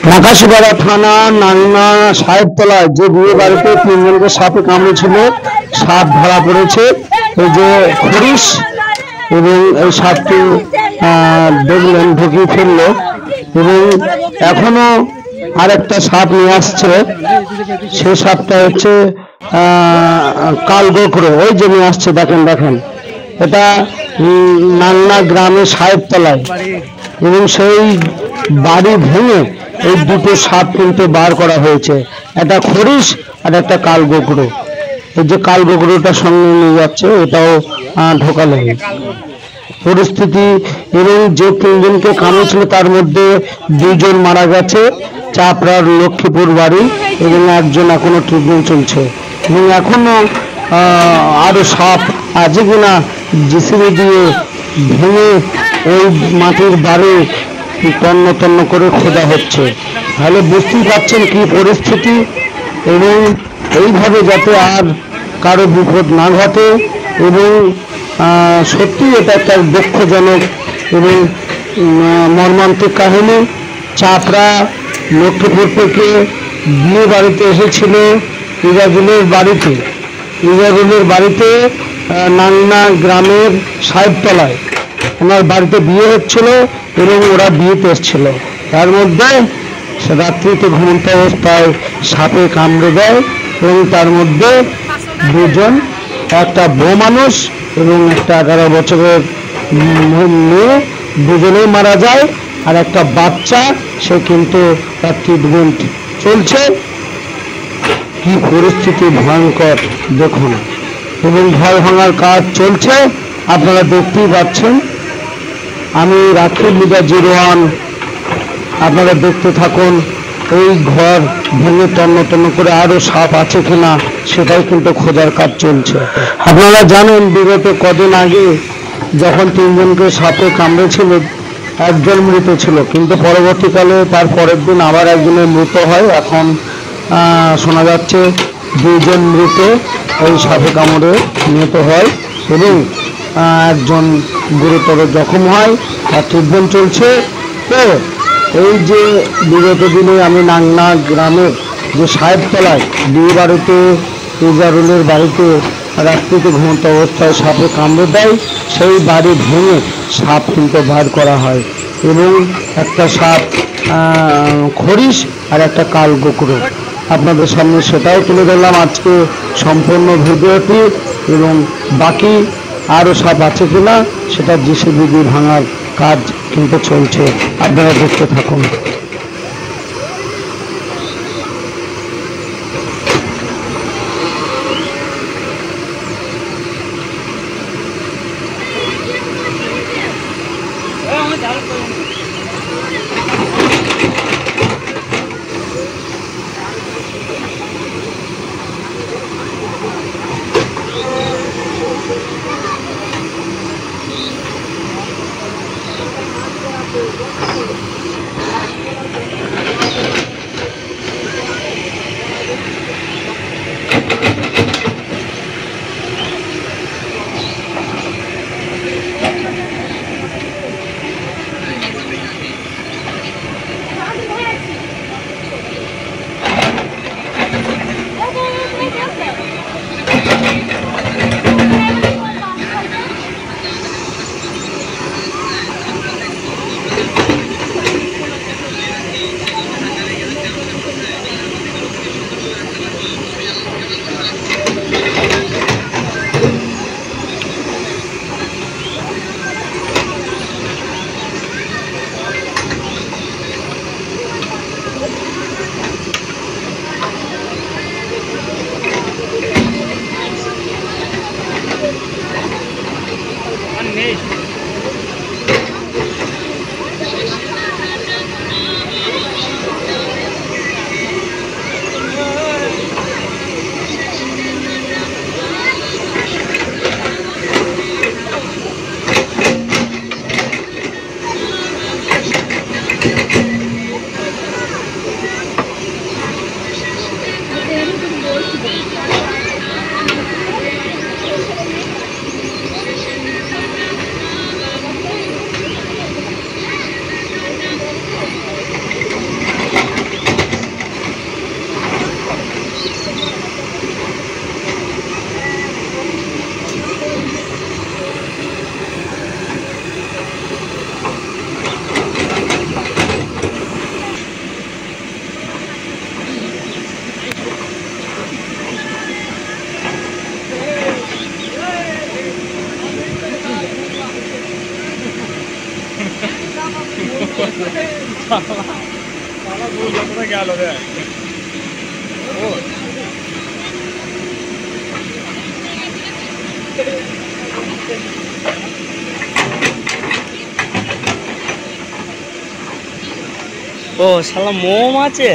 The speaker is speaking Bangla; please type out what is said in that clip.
নাকাশিপাড়া থানা নাংনা সাহেবতলায় যে বিয়ে বাড়িতে তিনজনকে সাপে কামড়েছিল, সাপ ধরা পড়েছে। এই যে খরিশ এবং এই সাপটি দেখলেন ঢুকিয়ে ফেললো এবং এখনো আরেকটা সাপ নিয়ে আসছে। সে সাপটা হচ্ছে কালগোখরো, ওই যে নিয়ে আসছে, দেখেন দেখেন। এটা নাংনা গ্রামের সাহেবতলায় এবং সেই বাড়ি ভেঙে এই দুটো সাপ কিন্তু বার করা হয়েছে, একটা খরিশ আর একটা কালগোখরো। এই যে কালগোখরোটা সঙ্গে নিয়ে যাচ্ছে, এটাও ঢোকালো। পরিস্থিতি এবং যে তিনজনকে কামড়েছিল তার মধ্যে দুজন মারা গেছে, চাপড়ার লক্ষ্মীপুর বাড়ি, এবং একজন এখনো ট্রিটমেন্ট চলছে। এবং এখনো আরো সাপ আছে কিনা জিসিবি দিয়ে ভেঙে ওই মাটির বাড়ি তন্ন তন্ন করে খোঁজা হচ্ছে। তাহলে বুঝতেই পারছেন কি পরিস্থিতি, এবং এইভাবে যাতে আর কারো বিপদ না ঘটে। এবং সত্যি এটা একটা দুঃখজনক এবং মর্মান্তিক কাহিনী। চাপড়া লক্ষ্মীপুর থেকে বিয়ে বাড়িতে এসেছিল ইজাজুলের বাড়িতে নাংনা গ্রামের সাহেবতলায় ওনার বাড়িতে বিয়ে হচ্ছিল এবং ওরা বিয়েতে এসেছিল। তার মধ্যে রাত্রিতে ঘুমন্ত অবস্থায় সাপে কামড়ে দেয় এবং তার মধ্যে দুজন, একটা বউ মানুষ এবং একটা 11 বছরের মেয়ে, দুজনেই মারা যায়। আর একটা বাচ্চা, সে কিন্তু তার ট্রিটমেন্ট চলছে। কি পরিস্থিতি ভয়ঙ্কর দেখুন, এবং ঘর ভাঙার কাজ চলছে, আপনারা দেখতেই পাচ্ছেন। আমি রাকিব লিডার 01, আপনারা দেখতে থাকুন। এই ঘর ভেঙে তন্ন তন্ন করে আরো সাপ আছে কিনা সেটাই কিন্তু খোঁজার কাজ চলছে। আপনারা জানেন বিগত কদিন আগে যখন তিনজনকে সাপে কামড়েছিল, একজন মৃত ছিল, কিন্তু পরবর্তীকালে তার পরের দিন আবার একজনের মৃত হয়। এখন শোনা যাচ্ছে দুইজন মৃত এই সাপে কামড়ে নিহত হয় এবং একজন গুরুতর জখম হয়, তার ট্রিটমেন্ট চলছে। তো এই যে বিগত দিনে আমি নাংনা গ্রামের যে সাহেবতলায় বিয়ে বাড়িতে ইজারুলের বাড়িতে রাত্রিতে ঘুমন্ত অবস্থায় সাপে কামড়ে দেয়, সেই বাড়ি ভেঙে সাপ কিন্তু বার করা হয় এবং একটা সাপ খরিশ আর একটা কালগোখরো। আপনাদের সামনে সেটাও তুলে ধরলাম আজকে সম্পূর্ণ ভিডিওটি, এবং বাকি আরও সাপ আছে কিনা সেটা জিসিবি দিয়ে ভাঙার কাজ কিন্তু চলছে, আপনারা দেখতে থাকুন। গেল রে। ও শালা মোম আছে।